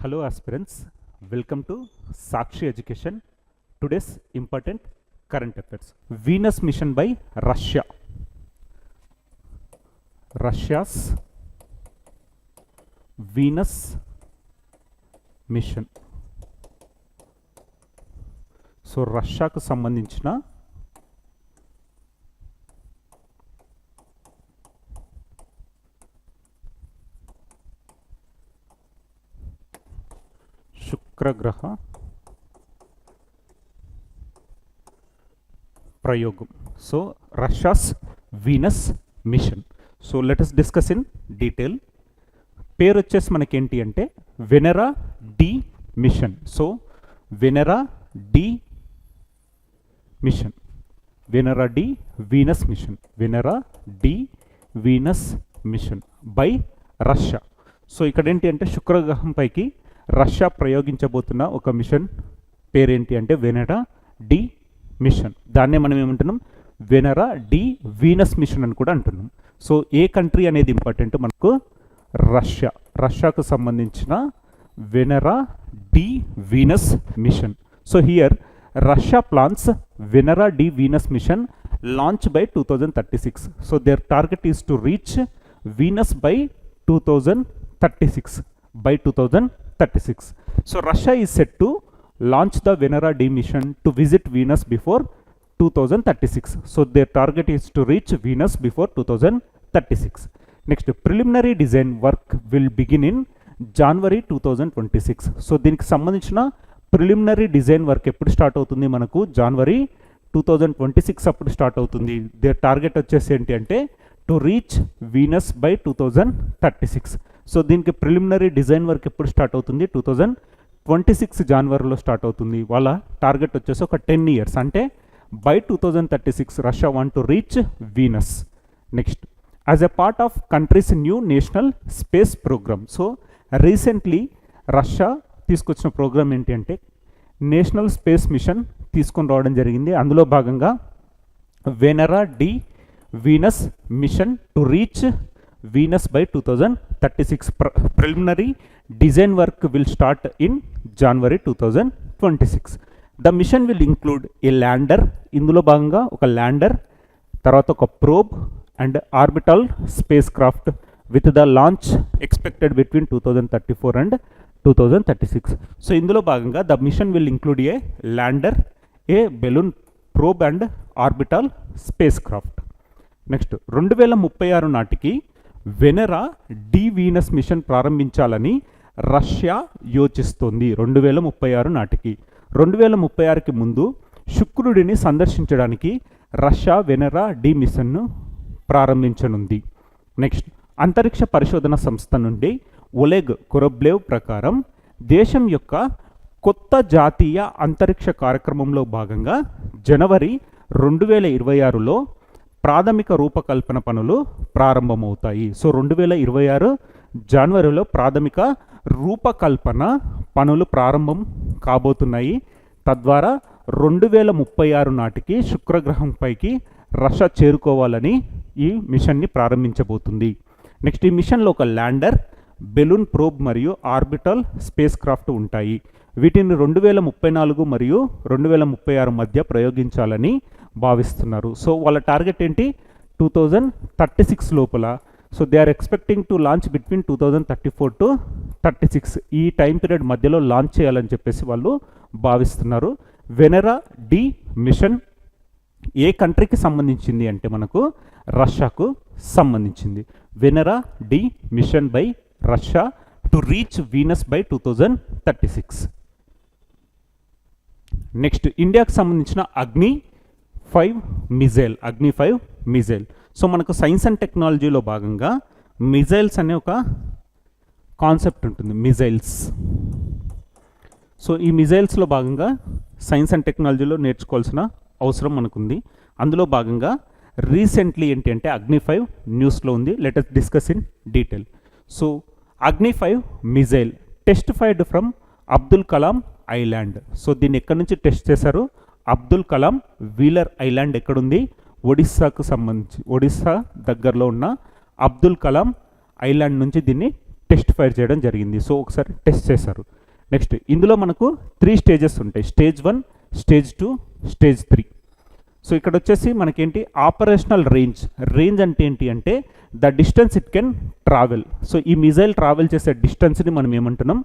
Hello aspirants, welcome to Sakshi Education. Today's important current affairs. Venus mission by Russia. Russia's Venus mission. So రష్యాకు సంబంధించిన శుక్రగ్రహ ప్రయోగం. So Russia's Venus mission. So let us discuss in detail. పేరు వచ్చేసి మనకేంటి అంటే Venera D mission. So Venera D mission, Venera D Venus mission, Venera D Venus mission by Russia. So ఇక్కడ ఏంటి అంటే శుక్రగ్రహం పైకి రష్యా ప్రయోగించబోతున్న ఒక మిషన్ పేరేంటి అంటే వెనెరా డి మిషన్. దాన్నే మనం ఏమంటున్నాం, వెనెరా డి వీనస్ మిషన్ అని కూడా అంటున్నాం. సో ఏ కంట్రీ అనేది ఇంపార్టెంట్ మనకు, రష్యా. రష్యాకు సంబంధించిన Venera D Venus mission. So here Russia plans Venera D Venus mission launch by 2036. So their target is to reach Venus by 2036. By 2036. So Russia is set to launch the Venera D mission to visit Venus before 2036. So their target is to reach Venus before 2036. Next, preliminary design work will begin in January 2026. So దీనికి సంబంధించిన preliminary design work ఎప్పుడు start అవుతుంది మనకు, జనవరి 2026 అప్పుడు start అవుతుంది. There target వచ్చేసి ఏంటి అంటే to reach Venus by 2036. So దీనికి ప్రిలిమినరీ డిజైన్ వర్క్ ఎప్పుడు స్టార్ట్ అవుతుంది, 2026 జనవరిలో స్టార్ట్ అవుతుంది. వాళ్ళ టార్గెట్ వచ్చేసి ఒక 10 years, అంటే by 2036 Russia want to reach Venus. Next, as a part of countries new national space programme. So recently Russia తీసుకొచ్చిన ప్రోగ్రామ్ ఏంటి అంటే నేషనల్ స్పేస్ మిషన్ తీసుకొని రావడం జరిగింది. అందులో భాగంగా Venera D Venus mission to reach Venus by 2036. Preliminary design work will start in January 2026. The mission will include a lander. ఇందులో భాగంగా ఒక ల్యాండర్, తర్వాత ఒక probe and orbital spacecraft with the launch expected between 2034 and 2036. So ఇందులో భాగంగా the mission will include a lander, a balloon, probe and orbital spacecraft. Next, 2036 నాటికి Venera D Venus mission ప్రారంభించాలని Russia యోచిస్తోంది. 2036 నాటికి. 2036కి ముందు శుక్రుడిని సందర్శించడానికి Russia Venera D మిషన్ను ప్రారంభించనుంది. Next, అంతరిక్ష పరిశోధన సంస్థ నుండి ఒలెగ్ కొరబ్లేవ్ ప్రకారం దేశం యొక్క కొత్త జాతీయ అంతరిక్ష కార్యక్రమంలో భాగంగా జనవరి 2026లో ప్రాథమిక రూపకల్పన పనులు ప్రారంభమవుతాయి. సో 2026 జనవరిలో ప్రాథమిక రూపకల్పన పనులు ప్రారంభం కాబోతున్నాయి. తద్వారా 2036 నాటికి శుక్రగ్రహంపైకి రష్యా చేరుకోవాలని ఈ మిషన్ని ప్రారంభించబోతుంది. నెక్స్ట్, ఈ మిషన్లో ఒక ల్యాండర్, బెలూన్, ప్రోబ్ మరియు ఆర్బిటల్ స్పేస్ క్రాఫ్ట్ ఉంటాయి. వీటిని 2034 మరియు 2036 మధ్య ప్రయోగించాలని భావిస్తున్నారు. సో వాళ్ళ టార్గెట్ ఏంటి, 2036 లోపల. So they are expecting to launch between 2034 to 36. ఈ టైం పీరియడ్ మధ్యలో లాంచ్ చేయాలని చెప్పేసి వాళ్ళు భావిస్తున్నారు. వెనెరా డి మిషన్ ఏ కంట్రీకి సంబంధించింది అంటే మనకు రష్యాకు సంబంధించింది. Venera D mission by Russia to reach Venus by 2036. Next, ఇండియాకి సంబంధించిన Agni 5 missile. Agni 5 missile. So మనకు సైన్స్ అండ్ టెక్నాలజీలో భాగంగా మిజైల్స్ అనే ఒక కాన్సెప్ట్ ఉంటుంది, మిజైల్స్. సో ఈ మిజైల్స్లో భాగంగా సైన్స్ అండ్ టెక్నాలజీలో నేర్చుకోవాల్సిన అవసరం మనకుంది. అందులో భాగంగా రీసెంట్లీ ఏంటి అంటే అగ్ని 5 న్యూస్లో ఉంది. Let us discuss in detail. So Agni 5 missile test fired from Abdul Kalam island. So దీన్ని ఎక్కడి నుంచి టెస్ట్ చేశారు, అబ్దుల్ కలాం వీలర్ ఐలాండ్ ఎక్కడుంది, ఒడిస్సాకు సంబంధించి, ఒడిస్సా దగ్గరలో ఉన్న అబ్దుల్ కలాం ఐలాండ్ నుంచి దీన్ని టెస్ట్ ఫైర్ చేయడం జరిగింది. సో ఒకసారి టెస్ట్ చేశారు. నెక్స్ట్ ఇందులో మనకు 3 స్టేజెస్ ఉంటాయి, స్టేజ్ 1, స్టేజ్ 2, స్టేజ్ 3. సో ఇక్కడ వచ్చేసి మనకేంటి ఆపరేషనల్ రేంజ్ అంటే ఏంటి అంటే the distance it can travel. So ఈ మిజైల్ ట్రావెల్ చేసే డిస్టెన్స్ని మనం ఏమంటున్నాం,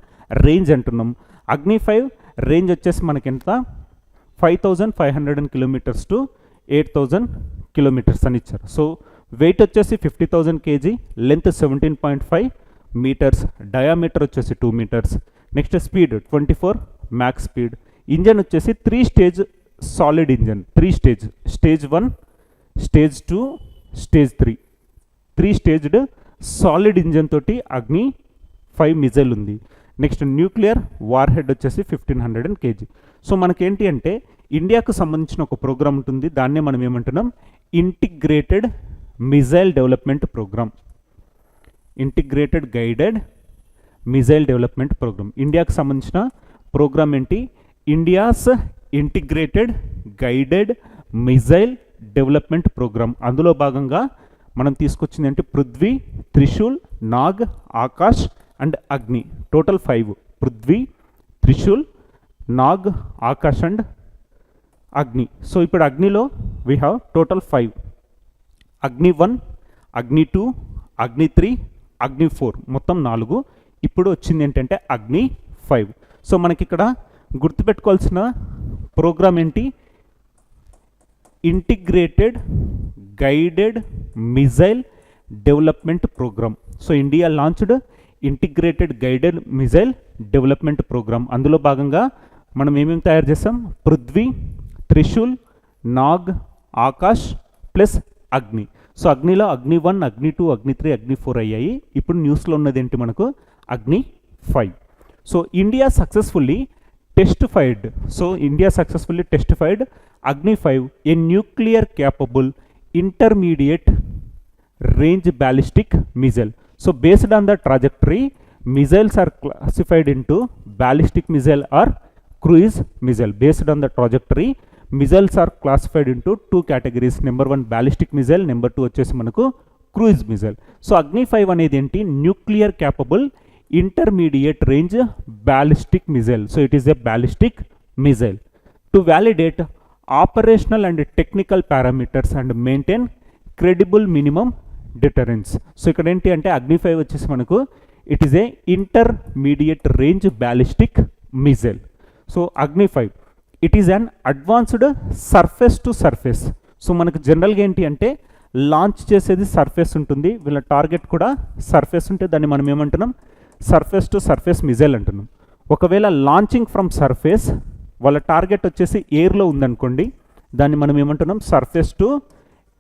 రేంజ్ అంటున్నాం. అగ్ని 5 రేంజ్ వచ్చేసి మనకి ఎంత, 5500 కిలోమీటర్స్ టు 8000 కిలోమీటర్స్ అని ఇచ్చారు. సో వెయిట్ వచ్చేసి 50,000 kg, లెంత్ 17.5 మీటర్స్, డయామీటర్ వచ్చేసి 2 metres. Next speed 24 mach speed. Engine వచ్చేసి 3 stage solid engine, 3 stage, stage 1, stage 2, stage 3, 3 staged solid engine తోటి అగ్ని 5 మిజైల్ ఉంది. నెక్స్ట్ న్యూక్లియర్ వార్ హెడ్ వచ్చేసి 1500 kg. సో మనకేంటి అంటే ఇండియాకు సంబంధించిన ఒక ప్రోగ్రామ్ ఉంటుంది, దాన్నే మనం ఏమంటున్నాం, integrated missile development programme, integrated guided missile development programme. ఇండియాకు సంబంధించిన ప్రోగ్రామ్ ఏంటి, India's integrated guided missile development programme. అందులో భాగంగా మనం తీసుకొచ్చింది అంటే Prithvi, Trishul, Nag, Akash and Agni. Total 5, Prithvi, Trishul, Nag, Akash and Agni. So ఇప్పుడు అగ్నిలో వీ హ్యావ్ టోటల్ 5, అగ్ని 1, అగ్ని 2, అగ్ని 3, అగ్ని 4, మొత్తం 4. ఇప్పుడు వచ్చింది ఏంటంటే అగ్ని 5. సో మనకి ఇక్కడ గుర్తుపెట్టుకోవాల్సిన ప్రోగ్రామ్ ఏంటి, integrated guided missile development programme. So India launched integrated guided missile development programme. అందులో భాగంగా మనం ఏమేమి తయారు చేస్తాం, పృథ్వీ, త్రిశూల్, నాగ్, ఆకాష్ ప్లస్ అగ్ని. సో అగ్నిలో అగ్ని 1, అగ్ని 2, అగ్ని 3, అగ్ని 4 అయ్యాయి. ఇప్పుడు న్యూస్లో ఉన్నది ఏంటి మనకు, Agni 5. So India successfully testified, so India successfully testified Agni 5, a nuclear capable intermediate range ballistic missile. So based on the trajectory, missiles are classified into ballistic missile or cruise missile. Based on the trajectory, missiles are classified into 2 categories. Number 1 ballistic missile, number 2 వచ్చేసి మనకు cruise missile. So Agni 5 అనేది ఏంటి, nuclear capable intermediate range ballistic missile. So it is a ballistic missile to validate operational and technical parameters and maintain credible minimum deterrence. So ఇక్కడ ఏంటి అంటే అగ్ని 5 వచ్చేసి మనకు it is A intermediate range ballistic missile. So Agni 5 it is an advanced surface to surface. So మనకు జనరల్గా ఏంటి అంటే లాంచ్ చేసేది సర్ఫేస్ ఉంటుంది, వీళ్ళ టార్గెట్ కూడా సర్ఫేస్ ఉంటే దాన్ని మనం ఏమంటున్నాం, సర్ఫేస్ టు సర్ఫేస్ మిజైల్ అంటున్నాం. ఒకవేళ లాంచింగ్ ఫ్రమ్ సర్ఫేస్ వాళ్ళ టార్గెట్ వచ్చేసి ఎయిర్లో ఉందనుకోండి, దాన్ని మనం ఏమంటున్నాం, సర్ఫేస్ టు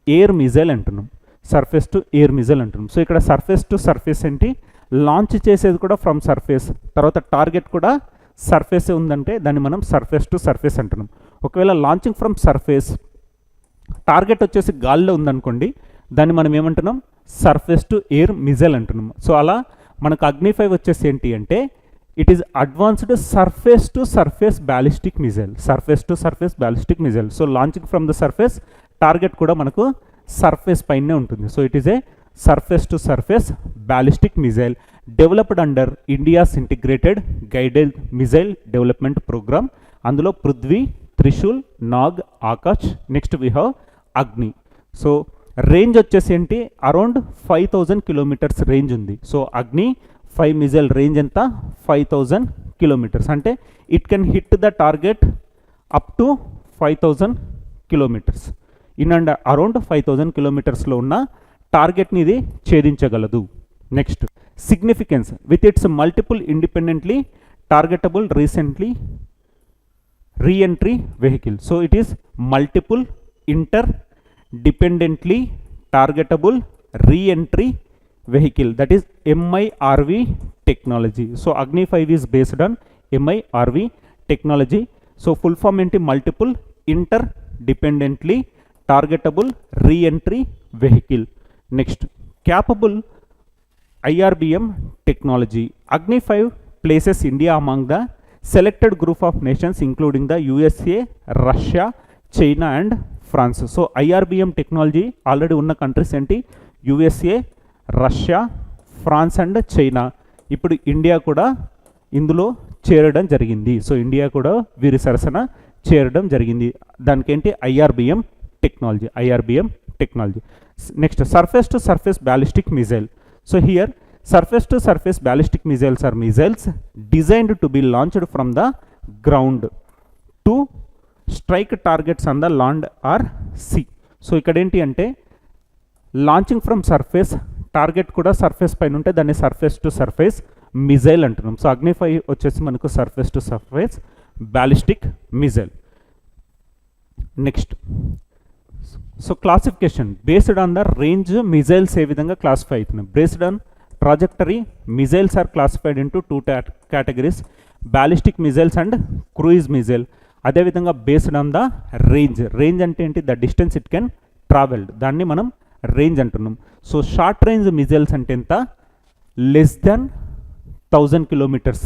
ఎయిర్ మిజైల్ అంటున్నాం, సర్ఫేస్ టు ఎయిర్ మిజైల్ అంటున్నాం. సో ఇక్కడ సర్ఫేస్ టు సర్ఫేస్ ఏంటి, లాంచ్ చేసేది కూడా ఫ్రమ్ సర్ఫేస్, తర్వాత టార్గెట్ కూడా సర్ఫేస్ ఉందంటే దాన్ని మనం సర్ఫేస్ టు సర్ఫేస్ అంటున్నాం. ఒకవేళ లాంచింగ్ ఫ్రమ్ సర్ఫేస్ టార్గెట్ వచ్చేసి గాల్లో ఉందనుకోండి, దాన్ని మనం ఏమంటున్నాం, సర్ఫేస్ టు ఎయిర్ మిజైల్ అంటున్నాం. సో అలా మనకు అగ్ని 5 వచ్చేసి ఏంటి అంటే it is advanced surface to surface ballistic missile, surface to surface ballistic missile. So launching from the surface, target కూడా మనకు సర్ఫేస్ పైనే ఉంటుంది. So it is a surface to surface ballistic missile developed under India's integrated guided missile development programme. అందులో Prithvi, Trishul, Nag, Akash, next we have Agni. So range వచ్చేసి ఏంటి, around 5000 kilometres range ఉంది. So Agni 5 missile range ఎంత, 5000 kilometres. అంటే it can hit the target up to 5000 kilometres. In and around 5000 కిలోమీటర్స్లో ఉన్న టార్గెట్ని ఇది ఛేదించగలదు. Next significance with its multiple independently targetable recently reentry vehicle. So it is multiple interdependently targetable reentry vehicle, that is MIRV technology. So Agni 5 is based on MIRV technology. So full form enti multiple interdependently targetable re-entry vehicle. Next, capable IRBM technology. Agni 5 places India among the selected group of nations including the USA, Russia, China and France. So IRBM technology already ఉన్న countries enti USA, Russia, France and China. ఇప్పుడు India కూడా ఇందులో చేరడం జరిగింది. So India కూడా వీరి సరసన చేరడం జరిగింది. దానికి ఏంటి IRBM technology. Next surface to surface ballistic missile. So here surface to surface ballistic missiles are missiles designed to be launched from the ground to strike targets on the land or sea. So ఇక్కడ ఏంటి అంటే launching from surface, target కూడా surface పైన ఉంటే దాన్ని surface to surface missile అంటున్నాం. So Agni five వచ్చేసి మనకు surface to surface ballistic missile. Next so classification based on the range missiles ఏ విధంగా క్లాసిఫై అవుతున్నాయి. Based on trajectory missiles are classified into 2 categories, ballistic missiles and cruise missile. అదేవిధంగా based on the range అంటే ఏంటి, the distance it can travelled, దాన్ని మనం range అంటున్నాం. So short range missiles అంటే ఎంత, లెస్ దాన్ 1000 kilometers,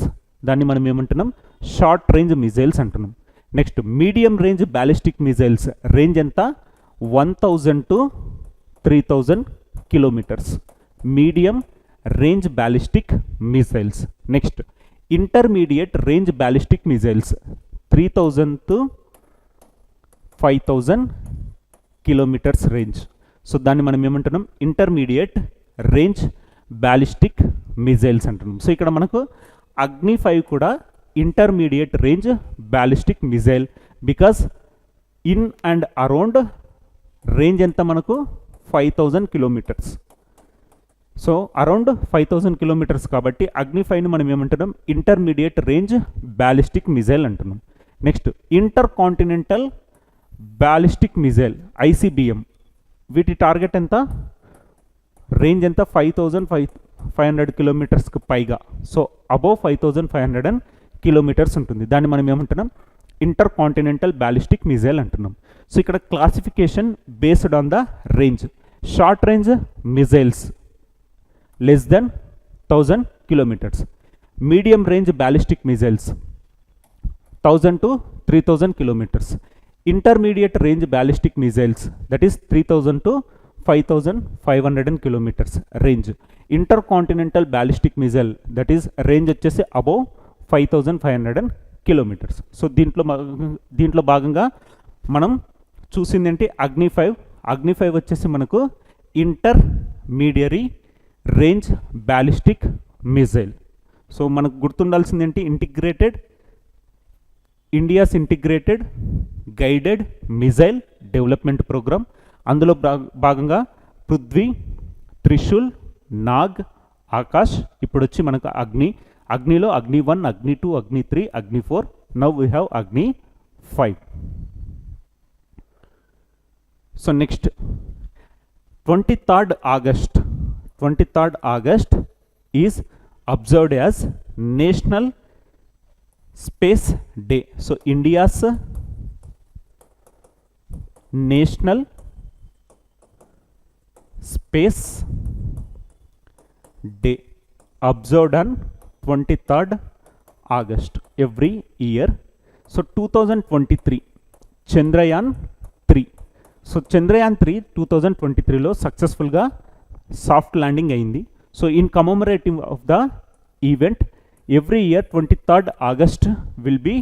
దాన్ని మనం ఏమంటున్నాం షార్ట్ రేంజ్ మిజైల్స్ అంటున్నాం. Next medium range ballistic missiles range ఎంత, 1000 to 3000 kilometers, medium range ballistic missiles. Next intermediate range ballistic missiles 3000 to 5000 kilometers range. So దాన్ని మనం ఏమంటున్నాం ఇంటర్మీడియట్ రేంజ్ బ్యాలిస్టిక్ మిసైల్స్ అంటున్నాం. So ఇక్కడ మనకు అగ్ని 5 కూడా intermediate range ballistic missile, because in and around range ఎంత మనకు 5000 kilometers. సో అరౌండ్ 5000 kilometers కాబట్టి అగ్ని 5ని మనం ఏమంటున్నాం ఇంటర్మీడియట్ రేంజ్ బ్యాలిస్టిక్ మిజైల్ అంటున్నాం. Next intercontinental ballistic missile ICBM, వీటి టార్గెట్ ఎంత, రేంజ్ ఎంత 5500 kilometersకి పైగా. సో అబోవ్ 5500 kilometers ఉంటుంది, దాన్ని మనం ఏమంటున్నాం ఇంటర్ కాంటినెంటల్ బ్యాలిస్టిక్ మిజైల్ అంటున్నాం. సో ఇక్కడ classification based on the range. Short range missiles less than 1000 kilometers, medium range ballistic missiles 1000 to 3000 kilometers, intermediate range ballistic missiles that is 3000 to 5500 kilometers range, intercontinental ballistic missile that is range వచ్చేసి above 5500 kilometers. So దీంట్లో భాగంగా మనం చూసింది ఏంటి అగ్ని 5 వచ్చేసి మనకు intermediary range ballistic missile. So మనకు గుర్తుండాల్సింది ఏంటి, India's integrated guided missile development programme. అందులో భాగంగా పృథ్వీ, త్రిశూల్, నాగ్, ఆకాష్, ఇప్పుడు వచ్చి మనకు అగ్నిలో అగ్ని 1, అగ్ని 2, అగ్ని 3, అగ్ని 4, నౌ వీ హ్యావ్ అగ్ని 5. So next 23rd August is observed as National Space Day. So India's National Space Day observed on 23rd August every year. So 2023 Chandrayaan 3. So Chandrayaan 3 2023లో సక్సెస్ఫుల్గా సాఫ్ట్ ల్యాండింగ్ అయింది. So in commemorative of the event every year 23rd August will be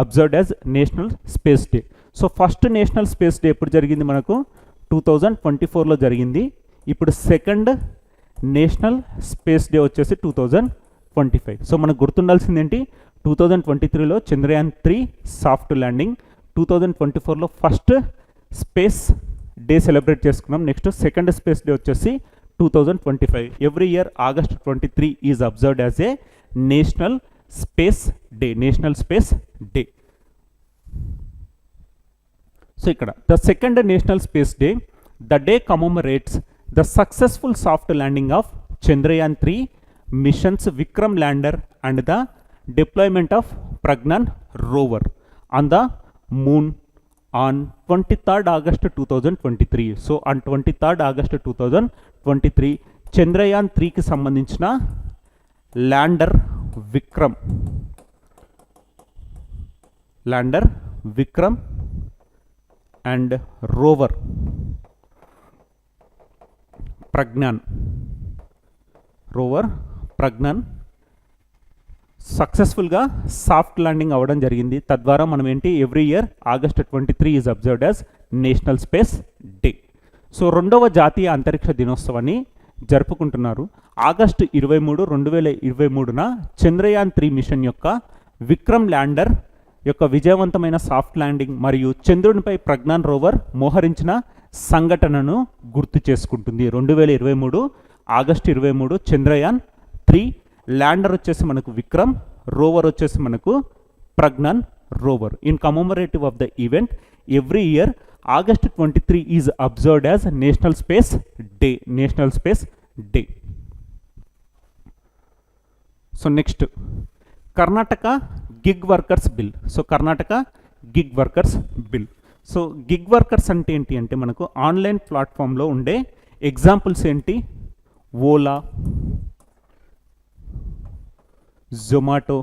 observed as national space day. So first national space day ఎప్పుడు జరిగింది మనకు 2024లో జరిగింది. ఇప్పుడు second national space day వచ్చేసి 2025. So మనకు గుర్తుండాల్సింది ఏంటి, 2023లో చంద్రయాన్ 3 సాఫ్ట్ ల్యాండింగ్, 2024లో ఫస్ట్ స్పేస్ డే సెలబ్రేట్ చేసుకున్నాం. నెక్స్ట్ సెకండ్ స్పేస్ డే వచ్చేసి 2025. Every year August 23 is observed as a national space day. So ఇక్కడ the second national space day, the day commemorates the successful soft landing of Chandrayaan 3 missions Vikram lander and the deployment of Pragyan rover on the moon on 23rd August 2023. So on 23rd August 2023 Chandrayaan 3కి సంబంధించిన lander Vikram and rover Pragyan సక్సెస్ఫుల్గా soft landing అవ్వడం జరిగింది. తద్వారా మనం ఏంటి every year August 23 is observed as national space day. So రెండవ జాతీయ అంతరిక్ష దినోత్సవాన్ని జరుపుకుంటున్నారు. August 23, 2023న చంద్రయాన్ 3 మిషన్ యొక్క విక్రమ్ ల్యాండర్ యొక్క విజయవంతమైన సాఫ్ట్ ల్యాండింగ్ మరియు చంద్రునిపై ప్రజ్ఞాన్ రోవర్ మోహరించిన సంఘటనను గుర్తు చేసుకుంటుంది. 2023 August 23 చంద్రయాన్ 3 ల్యాండర్ వచ్చేసి మనకు విక్రమ్, రోవర్ వచ్చేసి మనకు Pragyan rover. In commemorative of the event every year August 23 is observed as national space day. National space day. So next Karnataka gig workers bill. So Karnataka gig workers bill. So gig workers అంటే ఏంటి అంటే మనకు online ప్లాట్ఫామ్లో ఉండే examples ఏంటి? Ola, Zomato,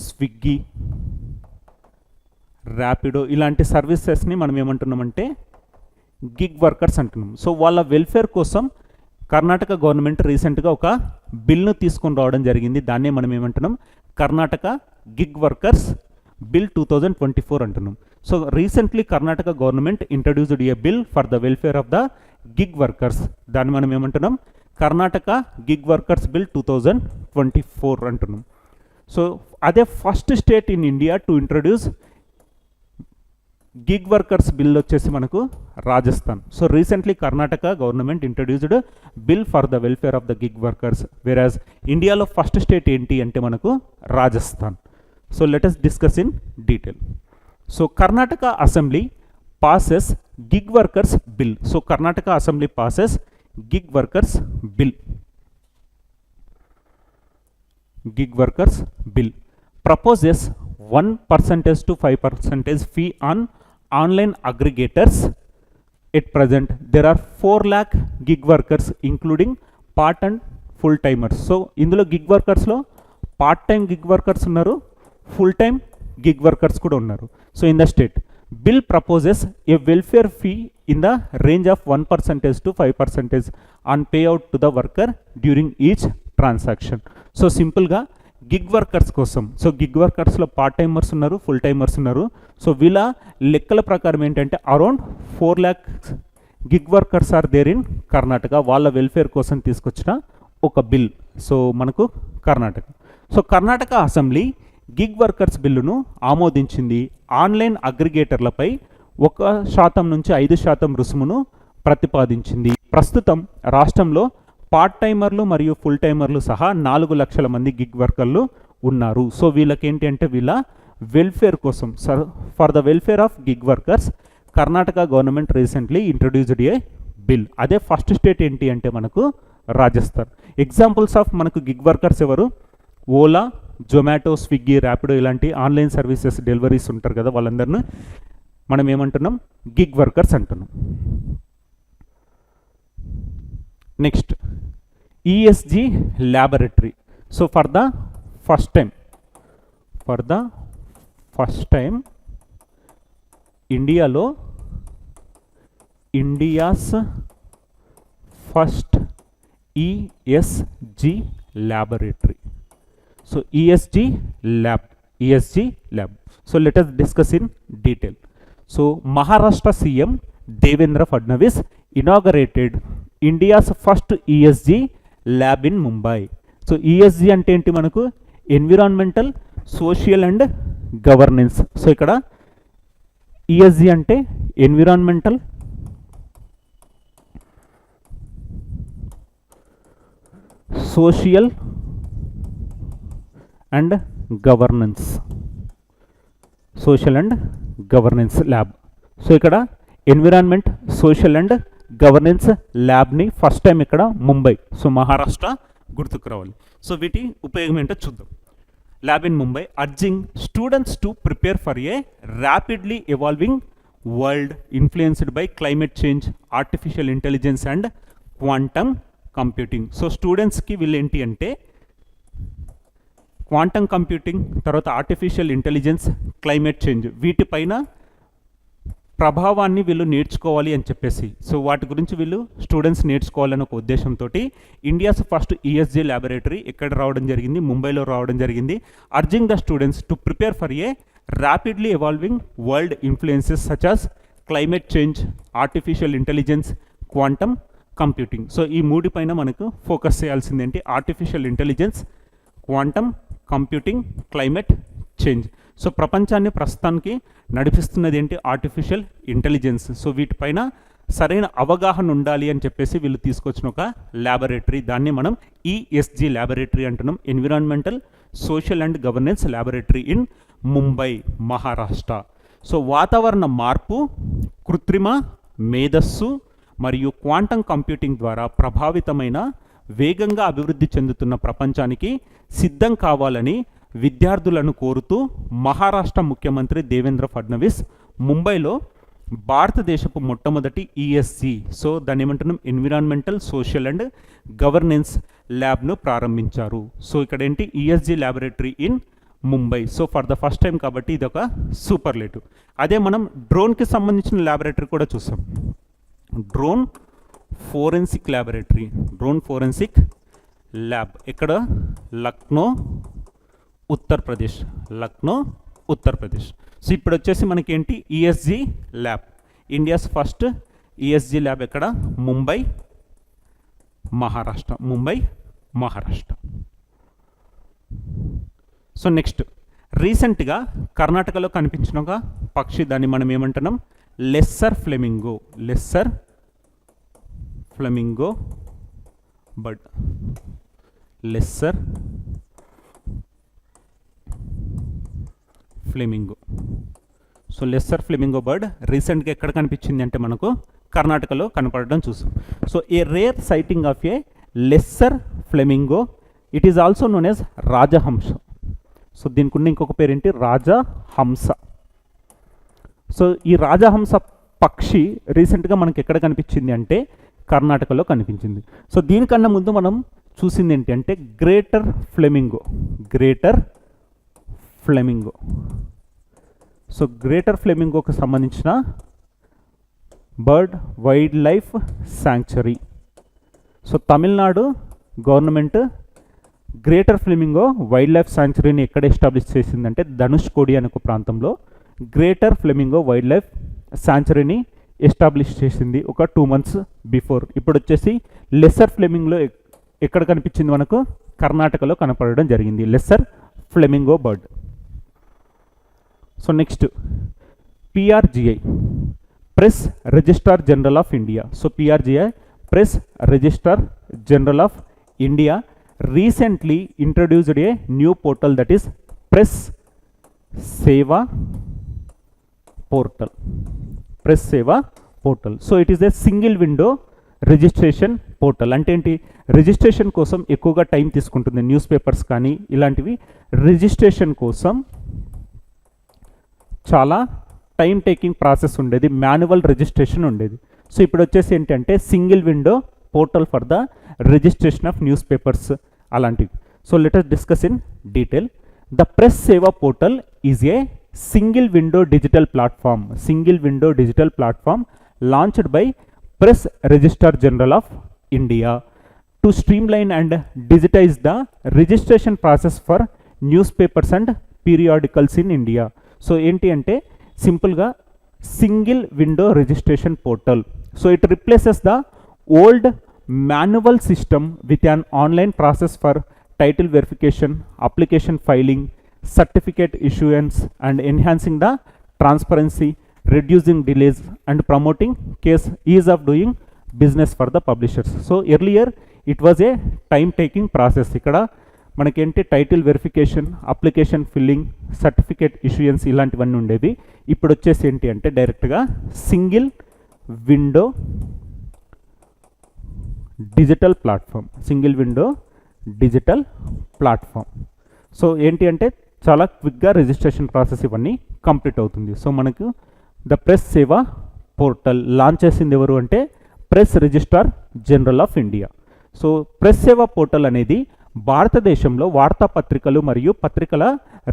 Swiggy, Rapido ఇలాంటి సర్వీసెస్ని మనం ఏమంటున్నామంటే gig workers అంటున్నాం. సో వాళ్ళ వెల్ఫేర్ కోసం కర్ణాటక గవర్నమెంట్ రీసెంట్గా ఒక బిల్ను తీసుకొని రావడం జరిగింది. దాన్నే మనం ఏమంటున్నాం కర్ణాటక గిగ్ వర్కర్స్ బిల్ 2024 అంటున్నాం. So recently Karnataka government introduced A bill for the welfare of the gig workers. దాన్ని మనం ఏమంటున్నాం కర్ణాటక గిగ్ వర్కర్స్ బిల్ 2024 అంటున్నాం. సో అదే first state in India to introduce gig workers bill వచ్చేసి మనకు Rajasthan. So recently Karnataka government introduced bill for the welfare of the gig workers, వెరాజ్ ఇండియాలో first state ఏంటి అంటే మనకు Rajasthan. So let us discuss in detail. So Karnataka assembly passes gig workers bill. So Karnataka assembly passes gig workers bill. Gig workers bill proposes 1% to 5% fee on online aggregators. At present there are 4 lakh gig workers including part and full timers. So ఇందులో gig వర్కర్స్లో part time gig workers ఉన్నారు, full time gig workers కూడా ఉన్నారు. So in the state bill proposes a welfare fee in the range of 1% to 5% on pay out to the worker during each transaction. So సింపుల్గా gig workers కోసం, so gig వర్కర్స్లో part timers ఉన్నారు, full timers ఉన్నారు. So వీళ్ళ లెక్కల ప్రకారం ఏంటంటే around 4 lakh gig workers are there in Karnataka. వాళ్ళ వెల్ఫేర్ కోసం తీసుకొచ్చిన ఒక బిల్. సో మనకు Karnataka. So Karnataka assembly gig workers బిల్లును ఆమోదించింది. ఆన్లైన్ అగ్రిగేటర్లపై 1% నుంచి 5% రుసుమును ప్రతిపాదించింది. ప్రస్తుతం రాష్ట్రంలో పార్ట్ టైమర్లు మరియు ఫుల్ టైమర్లు సహా 4 లక్షల మంది గిగ్ వర్కర్లు ఉన్నారు. సో వీళ్ళకి ఏంటి అంటే వీళ్ళ వెల్ఫేర్ కోసం, for the welfare of gig workers Karnataka government recently introduced A bill. అదే ఫస్ట్ స్టేట్ ఏంటి అంటే మనకు రాజస్థాన్. ఎగ్జాంపుల్స్ ఆఫ్ మనకు గిగ్ వర్కర్స్ ఎవరు? ఓలా, జొమాటో, స్విగ్గీ, ర్యాపిడో ఇలాంటి ఆన్లైన్ సర్వీసెస్ డెలివరీస్ ఉంటారు కదా, వాళ్ళందరినీ మనం ఏమంటున్నాం గిగ్ వర్కర్స్ అంటున్నాం. Next ESG laboratory. So for the first time India's first ESG laboratory. So ESG lab. So let us discuss in detail. So Maharashtra CM Devendra Fadnavis inaugurated India's first ESG lab in Mumbai. So ESG అంటే ఏంటి మనకు? Environmental, social and governance. So ఇక్కడ ESG అంటే environmental, social and governance. Lab. So ఇక్కడ environment, social and governance ల్యాబ్ని first time ఇక్కడ Mumbai, so Maharashtra గుర్తుకు రావాలి. సో వీటి ఉపయోగం ఏంటో చూద్దాం. Lab in Mumbai urging students to prepare for a rapidly evolving world influenced by climate change, artificial intelligence and quantum computing. So స్టూడెంట్స్కి వీళ్ళు ఏంటి అంటే క్వాంటమ్ కంప్యూటింగ్, తర్వాత ఆర్టిఫిషియల్ ఇంటెలిజెన్స్, క్లైమేట్ చేంజ్ వీటిపైన ప్రభావాన్ని వీళ్ళు నేర్చుకోవాలి అని చెప్పేసి, సో వాటి గురించి వీళ్ళు స్టూడెంట్స్ నేర్చుకోవాలని ఒక ఉద్దేశంతో ఇండియాస్ ఫస్ట్ ఈఎస్జీ ల్యాబొరేటరీ ఎక్కడ రావడం జరిగింది, ముంబైలో రావడం జరిగింది. Urging the students to prepare for a rapidly evolving world influences such as climate change, artificial intelligence, quantum computing. So ఈ మూడి పైన మనకు ఫోకస్ చేయాల్సింది ఏంటి, artificial intelligence, quantum computing, climate change. So ప్రపంచాన్ని ప్రస్తుతానికి నడిపిస్తున్నది ఏంటి, ఆర్టిఫిషియల్ ఇంటెలిజెన్స్. సో వీటిపైన సరైన అవగాహన ఉండాలి అని చెప్పేసి వీళ్ళు తీసుకొచ్చిన ఒక ల్యాబొరేటరీ, దాన్ని మనం ఈఎస్జీ ల్యాబొరేటరీ అంటున్నాం, environmental social and governance laboratory in Mumbai, Maharashtra. So వాతావరణ మార్పు, కృత్రిమ మేధస్సు మరియు క్వాంటమ్ కంప్యూటింగ్ ద్వారా ప్రభావితమైన వేగంగా అభివృద్ధి చెందుతున్న ప్రపంచానికి సిద్ధం కావాలని విద్యార్థులను కోరుతూ మహారాష్ట్ర ముఖ్యమంత్రి దేవేంద్ర ఫడ్నవీస్ ముంబైలో భారతదేశపు మొట్టమొదటి ఈఎస్జీ, సో దాన్ని ఏమంటున్నాం, ఎన్విరాన్మెంటల్ సోషల్ అండ్ గవర్నెన్స్ ల్యాబ్ను ప్రారంభించారు. సో ఇక్కడ ఏంటి, ESG laboratory in Mumbai. So for the first time కాబట్టి ఇది ఒక సూపర్లేటివ్. అదే మనం డ్రోన్కి సంబంధించిన ల్యాబొరేటరీ కూడా చూసాం, drone forensic laboratory, drone forensic lab ఎక్కడ, లక్నో ఉత్తరప్రదేశ్, లక్నో ఉత్తరప్రదేశ్. సో ఇప్పుడు వచ్చేసి మనకి ఏంటి, ESG lab, India's first ESG lab ఎక్కడ, ముంబై మహారాష్ట్ర, ముంబై మహారాష్ట్ర. సో నెక్స్ట్, రీసెంట్గా కర్ణాటకలో కనిపించిన ఒక పక్షి, దాన్ని మనం ఏమంటున్నాం, lesser flamingo, lesser flamingo bird, lesser flamingo. So lesser flamingo bird రీసెంట్గా ఎక్కడ కనిపించింది అంటే మనకు కర్ణాటకలో కనపడడం చూసాం. So a rare sighting of a lesser flamingo, it is also known as Rajahamsa. So దీనికి ఉన్న ఇంకొక పేరేంటి, రాజహంస. సో ఈ రాజహంస పక్షి రీసెంట్గా మనకి ఎక్కడ కనిపించింది అంటే కర్ణాటకలో కనిపించింది. సో దీనికన్నా ముందు మనం చూసింది ఏంటి అంటే greater flamingo, greater flamingo. So greater ఫ్లెమింగోకి సంబంధించిన bird wildlife sanctuary. So Tamil Nadu government greater flamingo wildlife శాంక్చురీని ఎక్కడ ఎస్టాబ్లిష్ చేసిందంటే ధనుష్కోడి అనే ఒక ప్రాంతంలో గ్రేటర్ ఫ్లెమింగో వైల్డ్ లైఫ్ శాంక్చురీని ఎస్టాబ్లిష్ చేసింది ఒక 2 months బిఫోర్. ఇప్పుడు వచ్చేసి లెస్సర్ ఫ్లెమింగో ఎక్కడ కనిపించింది మనకు, కర్ణాటకలో కనపడడం జరిగింది, lesser flamingo bird. So next, PRGI, press registrar general of India. So PRGI, press registrar general of India, recently introduced a new portal, that is Press Seva portal, Press Seva portal. So it is a single window registration portal. అంటే ఏంటి, registration కోసం ఎక్కువగా time తీసుకుంటుంది, news papers కానీ ఇలాంటివి registration కోసం చాలా time taking process ఉండేది, మాన్యువల్ రిజిస్ట్రేషన్ ఉండేది. సో ఇప్పుడు వచ్చేసి ఏంటంటే single window portal for the registration of newspapers అలాంటివి. So let us discuss in detail. The press Seva portal is a single window digital platform, single window digital platform launched by Press Registrar General of India to streamline and digitize the registration process for newspapers and periodicals in India. So enti ante simple ga single window registration portal. So it replaces the old manual system with an online process for title verification, application filing, certificate issuance, and enhancing the transparency, reducing delays and promoting case ease of doing business for the publishers. So earlier it was a time taking process. ikkada manakenti title verification, application filling, certificate issuance ilantivanni undevi. Ippudu vachesi enti ante direct ga single window digital platform, single window digital platform. So enti ante చాలా క్విక్గా registration process ఇవన్నీ complete అవుతుంది. So మనకు the press Seva portal launch చేసింది ఎవరు అంటే press registrar general of India. So press Seva portal అనేది భారతదేశంలో వార్తాపత్రికలు మరియు పత్రికల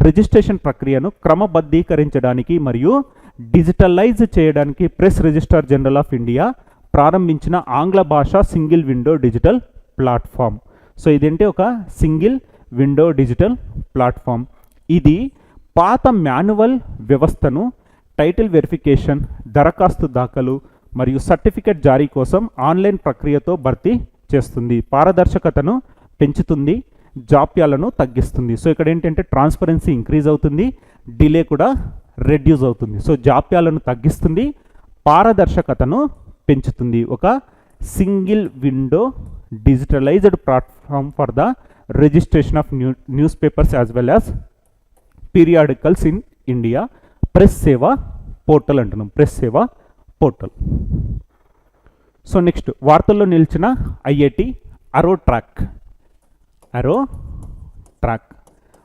రిజిస్ట్రేషన్ ప్రక్రియను క్రమబద్ధీకరించడానికి మరియు డిజిటలైజ్ చేయడానికి press registrar general of India ప్రారంభించిన ఆంగ్ల భాష single window digital platform. So ఇదేంటి ఒక సింగిల్ విండో డిజిటల్ ప్లాట్ఫామ్. ఇది పాత మాన్యువల్ వ్యవస్థను టైటిల్ వెరిఫికేషన్, దరఖాస్తు దాఖలు మరియు సర్టిఫికెట్ జారీ కోసం ఆన్లైన్ ప్రక్రియతో భర్తీ చేస్తుంది. పారదర్శకతను పెంచుతుంది, జాప్యాలను తగ్గిస్తుంది. సో ఇక్కడ ఏంటంటే ట్రాన్స్పరెన్సీ ఇంక్రీజ్ అవుతుంది, డిలే కూడా రెడ్యూస్ అవుతుంది. సో జాప్యాలను తగ్గిస్తుంది, పారదర్శకతను పెంచుతుంది. ఒక single window digitalised platform for the registration of news papers as well as periodicals in India. Press Seva portal అంటున్నాం, press Seva portal. So next వార్తల్లో నిలిచిన ఐఐటి అరో ట్రాక్.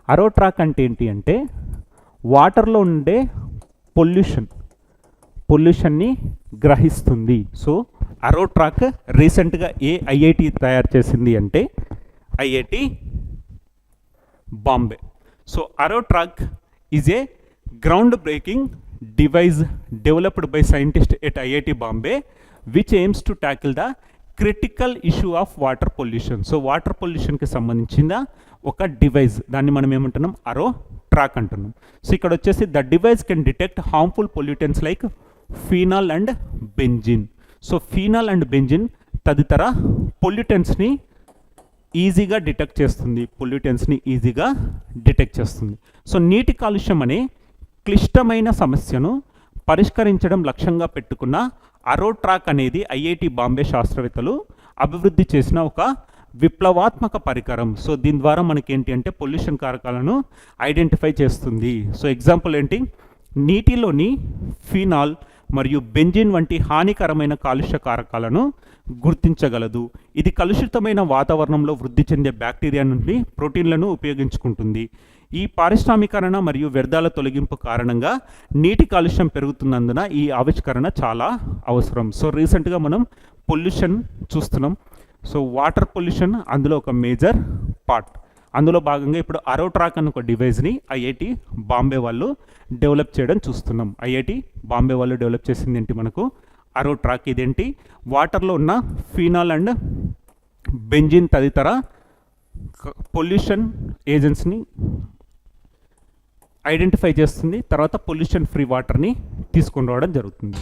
అరో ట్రాక్ అంటే ఏంటి అంటే వాటర్లో ఉండే పొల్యూషన్ని గ్రహిస్తుంది. సో అరో ట్రాక్ రీసెంట్గా ఏ ఐఐటి తయారు చేసింది అంటే IIT Bombay. So arrow track is a ground breaking device developed by scientist at IIT Bombay which aims to tackle the critical issue of water pollution. So water పొల్యూషన్కి సంబంధించిన ఒక డివైస్, దాన్ని మనం ఏమంటున్నాం అరో ట్రాక్ అంటున్నాం. సో ఇక్కడ వచ్చేసి the device can detect harmful pollutants like phenol and benzene. So phenol and benzene తదితర పొల్యూటెంట్స్ని ఈజీగా డిటెక్ట్ చేస్తుంది. సో నీటి కాలుష్యం అనే క్లిష్టమైన సమస్యను పరిష్కరించడం లక్ష్యంగా పెట్టుకున్న అరో ట్రాక్ అనేది ఐఐటి బాంబే శాస్త్రవేత్తలు అభివృద్ధి చేసిన ఒక విప్లవాత్మక పరికరం. సో దీని ద్వారా మనకేంటి అంటే పొల్యూషన్ కారకాలను ఐడెంటిఫై చేస్తుంది. సో ఎగ్జాంపుల్ ఏంటి, నీటిలోని ఫీనాల్ మరియు బెంజిన్ వంటి హానికరమైన కాలుష్య కారకాలను గుర్తించగలదు. ఇది కలుషితమైన వాతావరణంలో వృద్ధి చెందే బ్యాక్టీరియా నుండి ప్రోటీన్లను ఉపయోగించుకుంటుంది. ఈ పారిశ్రామీకరణ మరియు వ్యర్థాల తొలగింపు కారణంగా నీటి కాలుష్యం పెరుగుతున్నందున ఈ ఆవిష్కరణ చాలా అవసరం. సో రీసెంట్గా మనం పొల్యూషన్ చూస్తున్నాం. సో వాటర్ పొల్యూషన్ అందులో ఒక మేజర్ పార్ట్. అందులో భాగంగా ఇప్పుడు అరో ట్రాక్ అనే ఒక డివైస్ని ఐఐటి బాంబే వాళ్ళు డెవలప్ చేయడం చూస్తున్నాం. ఐఐటి బాంబే వాళ్ళు డెవలప్ చేసింది ఏంటి మనకు అరో ట్రాక్. ఇదేంటి వాటర్లో ఉన్న ఫీనాల్ అండ్ బెంజిన్ తదితర పొల్యూషన్ ఏజెంట్స్ని ఐడెంటిఫై చేస్తుంది, తర్వాత పొల్యూషన్ ఫ్రీ వాటర్ని తీసుకొని రావడం జరుగుతుంది.